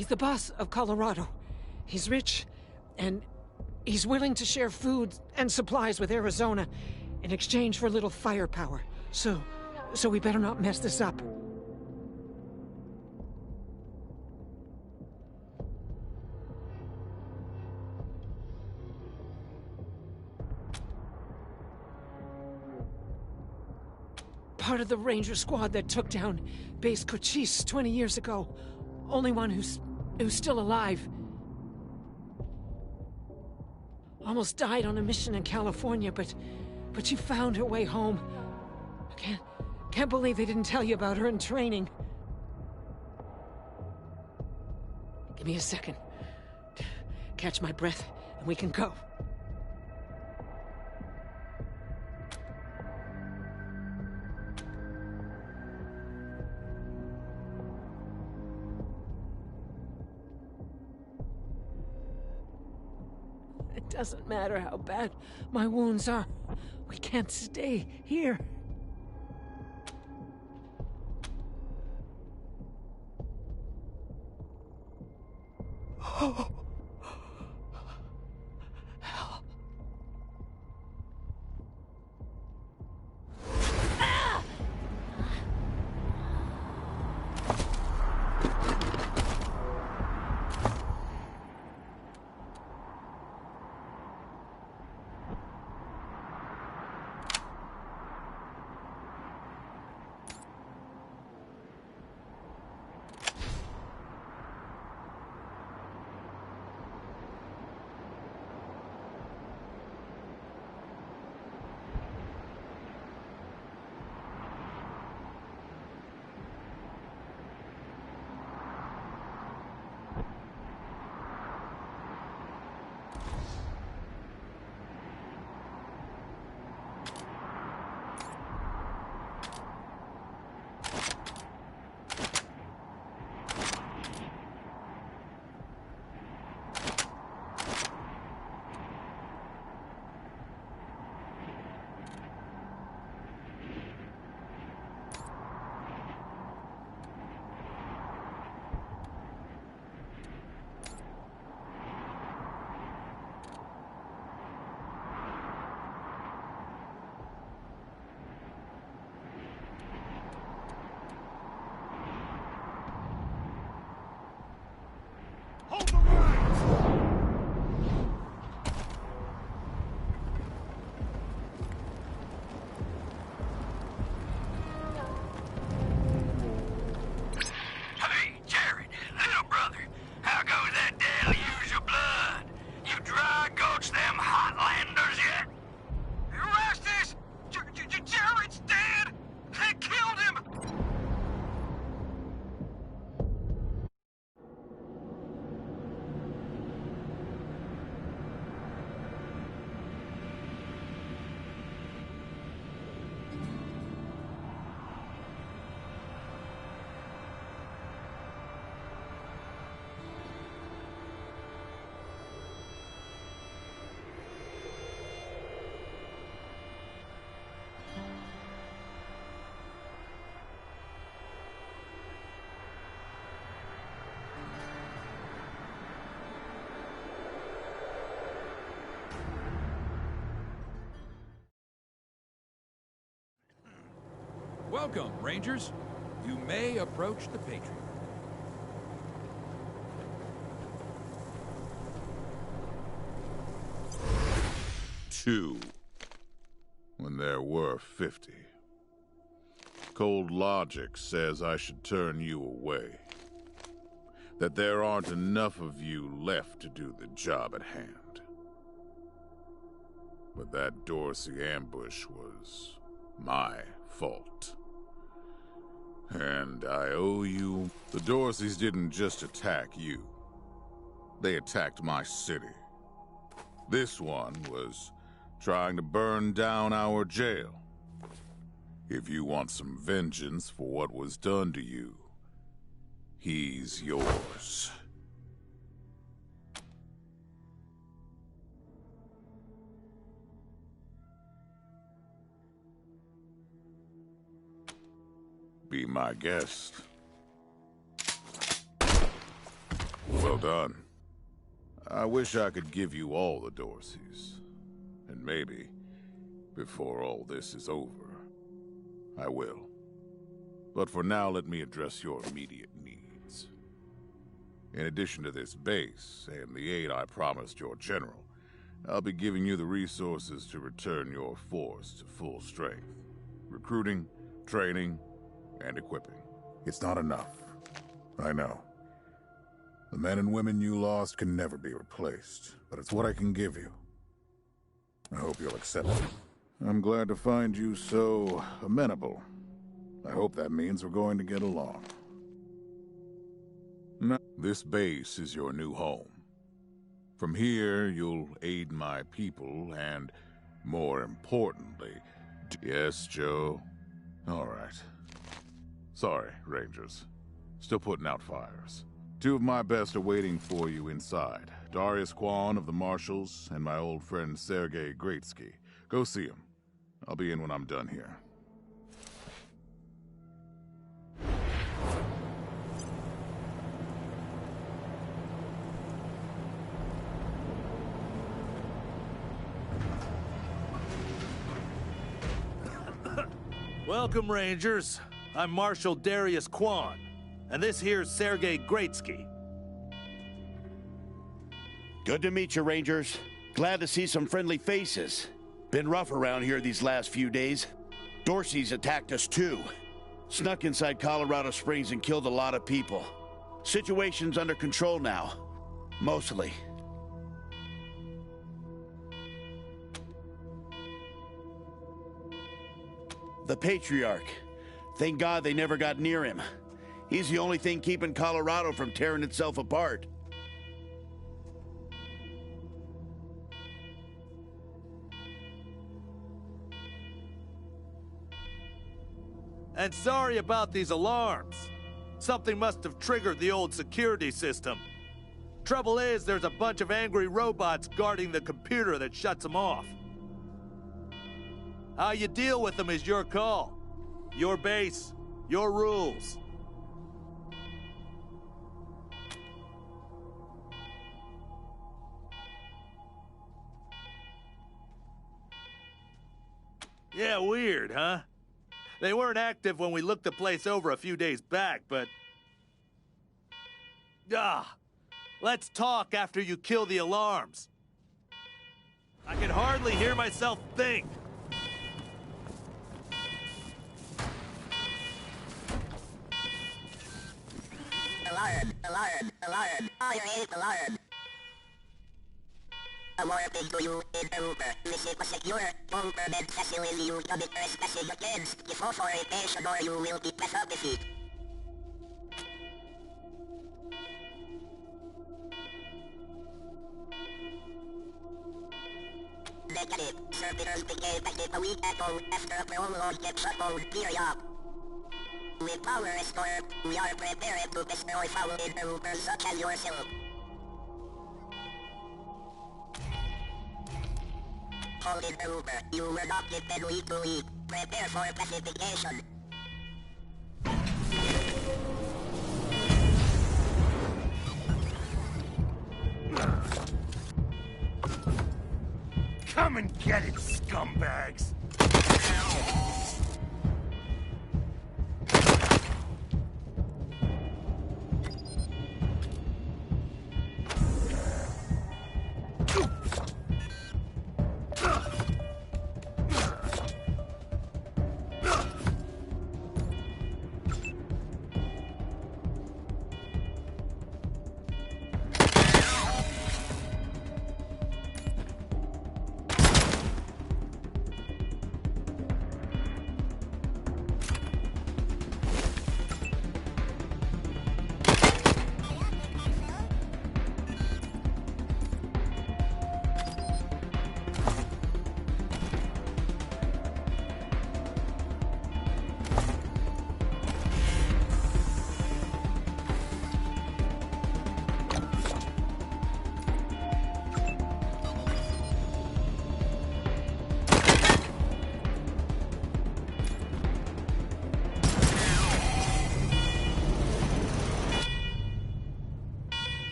He's the boss of Colorado. He's rich, and he's willing to share food and supplies with Arizona in exchange for a little firepower. So we better not mess this up. Part of the Ranger squad that took down Base Cochise 20 years ago. Only one who's still alive. Almost died on a mission in California, but she found her way home. I can't believe they didn't tell you about her in training. Give me a second. Catch my breath, and we can go. It doesn't matter how bad my wounds are. We can't stay here. Oh. Hell. Ah! Welcome, Rangers. You may approach the Patriot. Two, when there were 50. Cold logic says I should turn you away. That there aren't enough of you left to do the job at hand. But that Dorsey ambush was my fault. And I owe you. The Dorseys didn't just attack you. They attacked my city. This one was trying to burn down our jail. If you want some vengeance for what was done to you, he's yours. Be my guest. Well done. I wish I could give you all the Dorseys. And maybe, before all this is over, I will. But for now, let me address your immediate needs. In addition to this base and the aid I promised your general, I'll be giving you the resources to return your force to full strength. Recruiting, training, and equipping. It's not enough. I know. The men and women you lost can never be replaced, but it's what I can give you. I hope you'll accept it. I'm glad to find you so amenable. I hope that means we're going to get along. Now, this base is your new home. From here, you'll aid my people and, more importantly... Yes, Joe? All right. Sorry, Rangers. Still putting out fires. Two of my best are waiting for you inside. Darius Kwan of the Marshals and my old friend Sergei Greatsky. Go see him. I'll be in when I'm done here. Welcome, Rangers. I'm Marshal Darius Kwan, and this here's Sergei Greatsky. Good to meet you, Rangers. Glad to see some friendly faces. Been rough around here these last few days. Dorsey's attacked us too. Snuck inside Colorado Springs and killed a lot of people. Situation's under control now. Mostly. The Patriarch. Thank God they never got near him. He's the only thing keeping Colorado from tearing itself apart. And sorry about these alarms. Something must have triggered the old security system. Trouble is, there's a bunch of angry robots guarding the computer that shuts them off. How you deal with them is your call. Your base, your rules. Yeah, weird, huh? They weren't active when we looked the place over a few days back, but... let's talk after you kill the alarms. I can hardly hear myself think. Alarm, alarm, alarm, fire alarm. A warning to you, intruder. Visit a secure, bunker-bed facility you commit trespassing against. Before forentation or you will be defeated. Negative. Servitors became active a week ago after a prolonged shutdown period. With power restored, we are prepared to destroy foul intruders such as yourself. Hold intruder, you were not given week to week. Prepare for pacification. Come and get it, scumbags!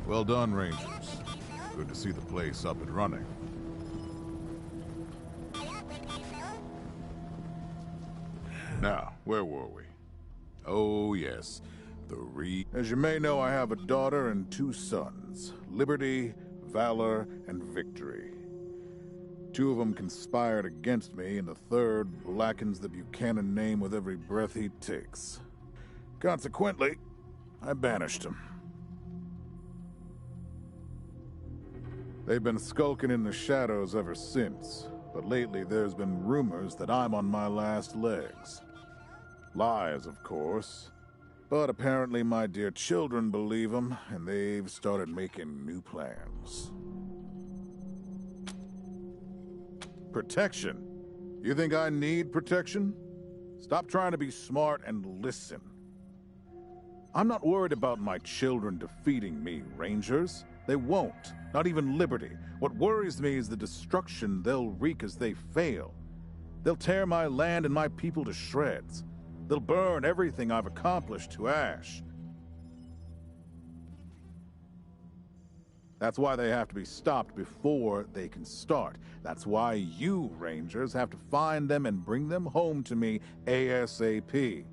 Well done, Rangers. Good to see the place up and running. Now, where were we? Oh, yes. As you may know, I have a daughter and 2 sons. Liberty, Valor, and Victory. 2 of them conspired against me, and the 3rd blackens the Buchanan name with every breath he takes. Consequently, I banished him. They've been skulking in the shadows ever since, but lately there's been rumors that I'm on my last legs. Lies, of course, but apparently my dear children believe them, and they've started making new plans. Protection? You think I need protection? Stop trying to be smart and listen. I'm not worried about my children defeating me, Rangers. They won't. Not even Liberty. What worries me is the destruction they'll wreak as they fail. They'll tear my land and my people to shreds. They'll burn everything I've accomplished to ash. That's why they have to be stopped before they can start. That's why you, Rangers, have to find them and bring them home to me ASAP.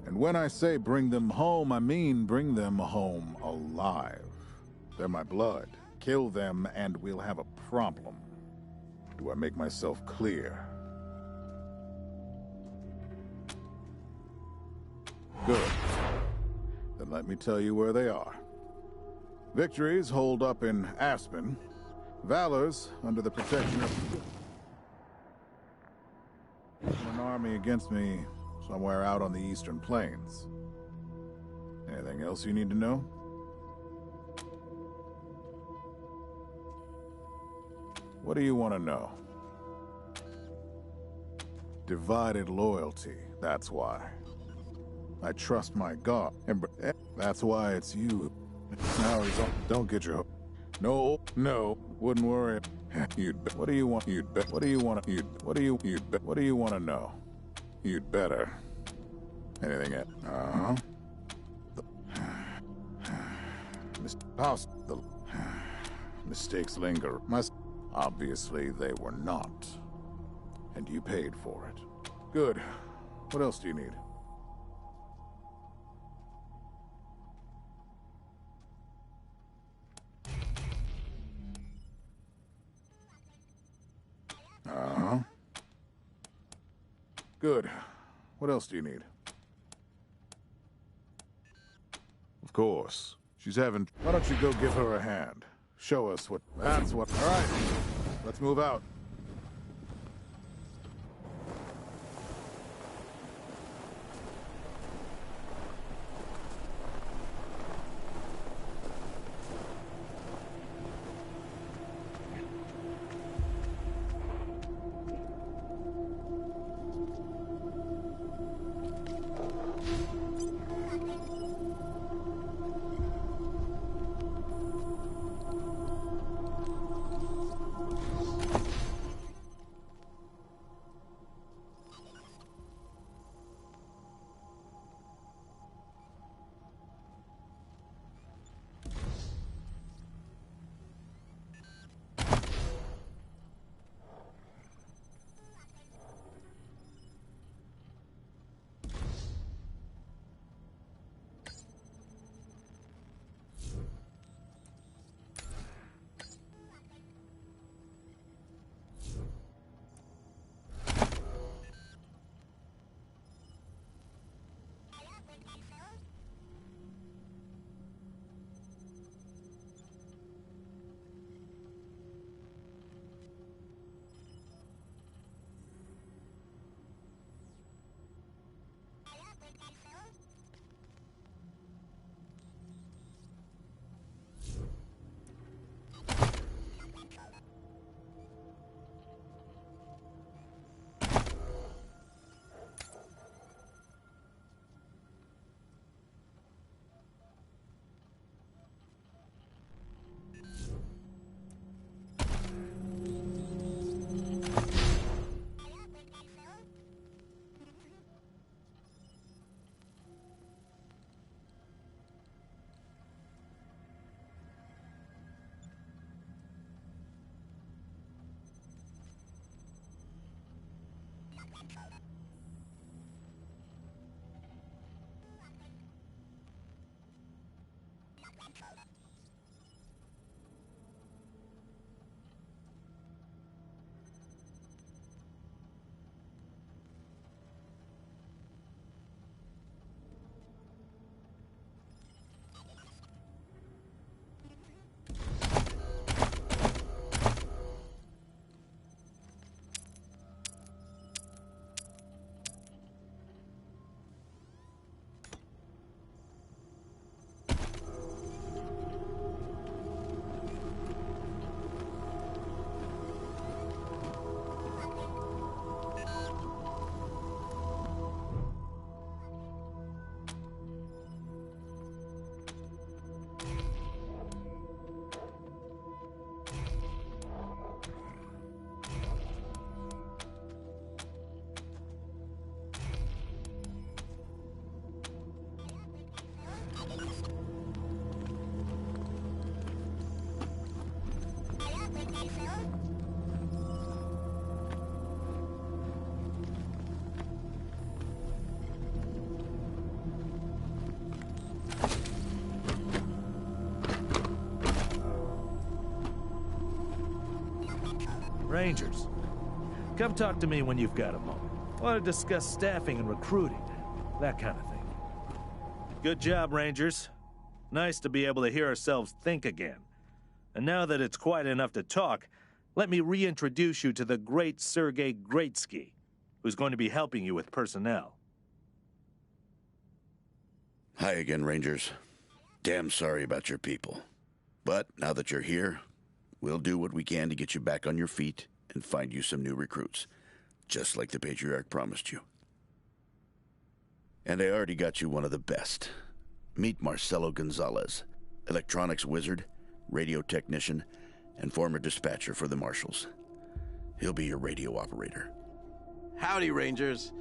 And when I say bring them home, I mean bring them home alive. They're my blood. Kill them and we'll have a problem. Do I make myself clear? Good. Then let me tell you where they are. Victory's holed up in Aspen. Valor's under the protection of an army against me somewhere out on the eastern plains. Anything else you need to know? What do you want to know? Divided loyalty, that's why. I trust my God, and that's why it's you. Now don't get your... No, wouldn't worry. What do you want? What do you want to know? You'd better. Anything else? The mistakes linger. Obviously, they were not. And you paid for it. Good. What else do you need? Good. What else do you need? Of course. She's having... Why don't you go give her a hand? Show us what... That's what... All right. Let's move out. Rangers, come talk to me when you've got a moment. I want to discuss staffing and recruiting, that kind of thing. Good job, Rangers. Nice to be able to hear ourselves think again. And now that it's quiet enough to talk, let me reintroduce you to the great Sergei Greatsky, who's going to be helping you with personnel. Hi again, Rangers. Damn sorry about your people. But now that you're here, we'll do what we can to get you back on your feet and find you some new recruits, just like the Patriarch promised you. And I already got you one of the best. Meet Marcelo Gonzalez, electronics wizard, radio technician, and former dispatcher for the Marshals. He'll be your radio operator. Howdy, Rangers.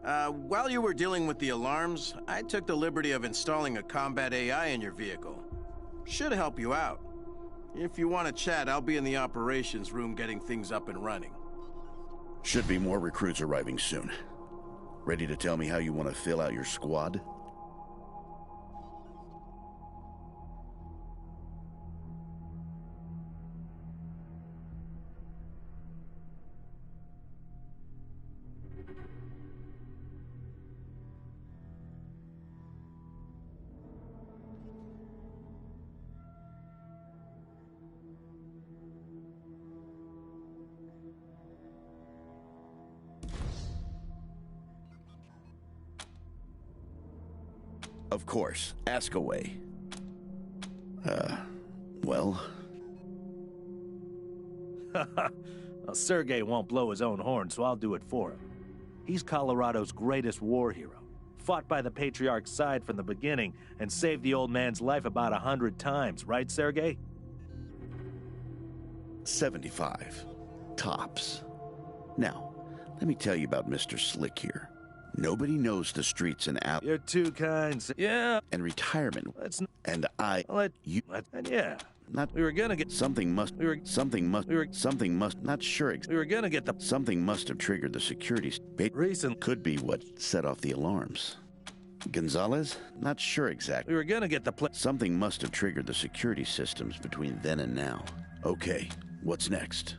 While you were dealing with the alarms, I took the liberty of installing a combat AI in your vehicle. Should help you out. If you want to chat, I'll be in the operations room getting things up and running. Should be more recruits arriving soon. Ready to tell me how you want to fill out your squad? Of course. Ask away. Well... Well, Sergei won't blow his own horn, so I'll do it for him. He's Colorado's greatest war hero. Fought by the Patriarch's side from the beginning and saved the old man's life about 100 times, right, Sergei? 75. Tops. Now, let me tell you about Mr. Slick here. Nobody knows the streets and out. You're too kind. Yeah. And retirement. And I. Let you. And yeah. Not. We were gonna get. Something must. We were. Something must. We were. Something must. Not sure. We were gonna get the. Something must have triggered the security. Recent. Could be what set off the alarms. Gonzalez? Not sure exactly. We were gonna get the. Something must have triggered the security systems between then and now. Okay. What's next?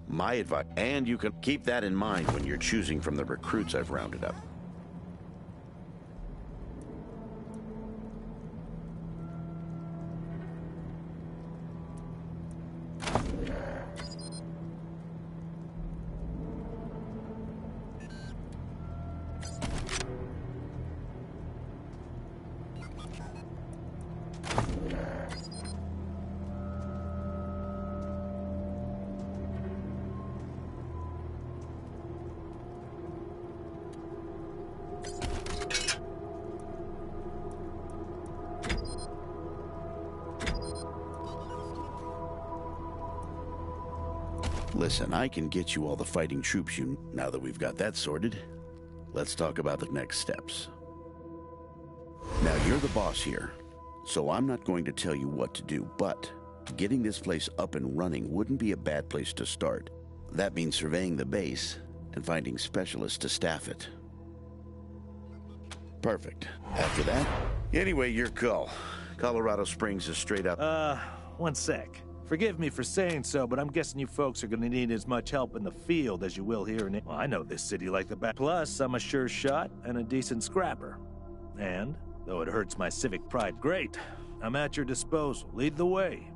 My advice, and you can keep that in mind when you're choosing from the recruits I've rounded up. Listen, I can get you all the fighting troops you... Now that we've got that sorted, let's talk about the next steps. Now, you're the boss here, so I'm not going to tell you what to do, but Getting this place up and running wouldn't be a bad place to start. That means surveying the base and finding specialists to staff it. Perfect. After that, anyway, your call. Colorado Springs is straight up. One sec. Forgive me for saying so, but I'm guessing you folks are gonna need as much help in the field as you will here in it. Well, I know this city like the back. Plus, I'm a sure shot and a decent scrapper. And, though it hurts my civic pride, great. I'm at your disposal. Lead the way.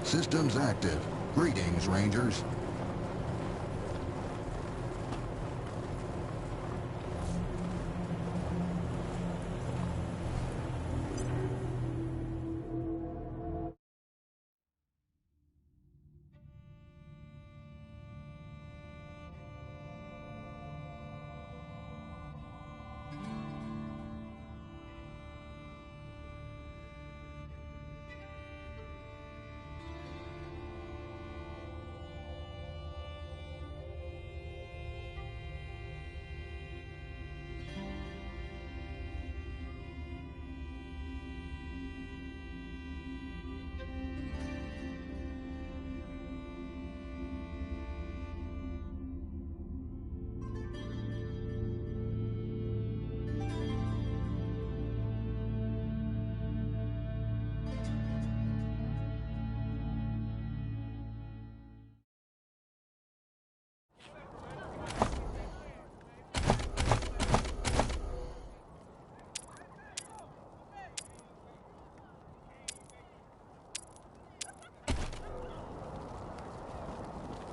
Systems active. Greetings, Rangers.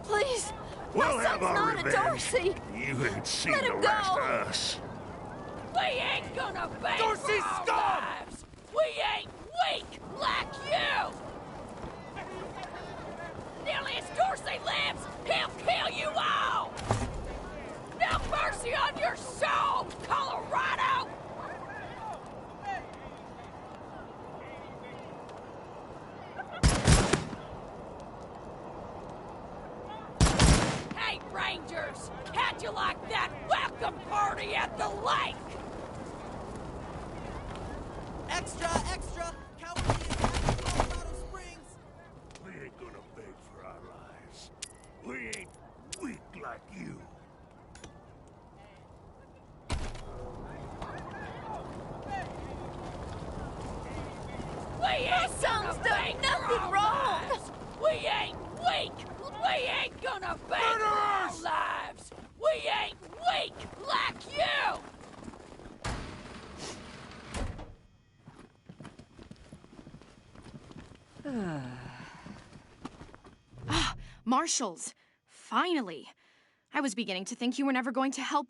Please! We'll My have son's our not revenge. a Dorsey! You ain't seen Let the him rest go. of us. We ain't gonna beg Dorsey for our scum! lives! We ain't weak like you! Nearly as Dorsey lives, he'll kill you all! No mercy on your soul, Colorado! Hey, Rangers! How'd you like that welcome party at the lake? Extra, extra! Cowardly attack in Colorado Springs! We ain't gonna beg for our lives. We ain't weak like you. We ain't gonna beg for our lives! We ain't weak! We ain't gonna beg for our lives! We ain't weak like you! Marshals! Finally! I was beginning to think you were never going to help.